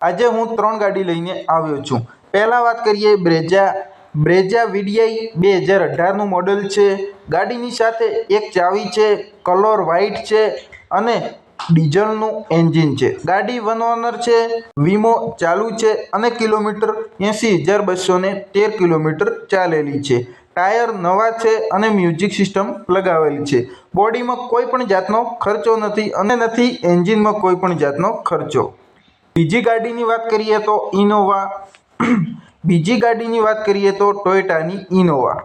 આજે હું 3 ગાડી લઈને આવ્યો છું। પહેલાં વાત કરીએ બ્રેઝા વીડીઆઈ 2018નું મોડલ છે। ગાડીની સાથે એક ચાવી છે, કલર વ્હાઇટ છે અને ડીઝલનું એન્જિન છે। ગાડી 1 ઓનર છે, વીમો ચાલુ છે અને કિલોમીટર 80,213 કિલોમીટર ચાલેલી છે। ટાયર નવા છે અને મ્યુઝિક સિસ્ટમ લગાવેલી છે। બોડીમાં કોઈ પણ જાતનો ખર્ચો નથી અને નથી એન્જિનમાં કોઈ પણ જાતનો ખર્ચો। બીજી ગાડીની વાત કરીએ તો ટોયોટાની ઇનોવા।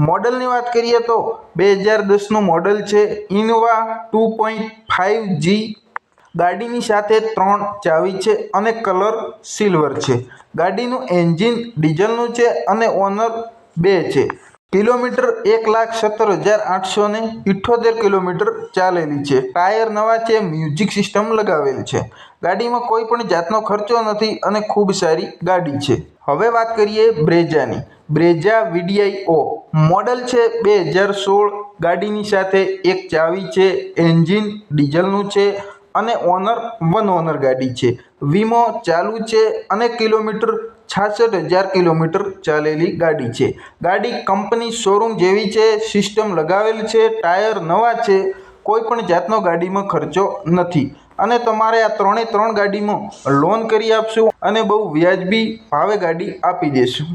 મોડલની વાત કરીએ તો 2010નું મોડલ છે। Innova 2.5G। ગાડીની સાથે 3 ચાવી છે અને કલર સિલ્વર છે। ગાડીનું એન્જિન ડીઝલનું છે અને ઓનર 2 છે। કિલોમીટર 1,17,878 કિલોમીટર ચાલેલી છે। ટાયર નવા છે, મ્યુઝિક સિસ્ટમ લગાવેલી છે। ગાડીમાં કોઈ પણ જાતનો ખર્ચો નથી અને ખૂબ સારી ગાડી છે। હવે વાત કરીએ બ્રેઝા વીડીઆઈ મોડલ છે 2016। ગાડીની સાથે એક ચાવી છે, એન્જિન ડીઝલનું છે અને 1 ઓનર ગાડી છે। વીમો ચાલુ છે અને કિલોમીટર 66,000 કિલોમીટર ચાલેલી ગાડી છે। ગાડી કંપની શોરૂમ જેવી છે, સિસ્ટમ લગાવેલ છે, ટાયર નવા છે, કોઈ પણ જાતનો ગાડીમાં ખર્ચો નથી અને તમારે આ 3 ગાડીમાં લોન કરી આપશું અને બહુ વ્યાજબી ભાવે ગાડી આપી દઈશું।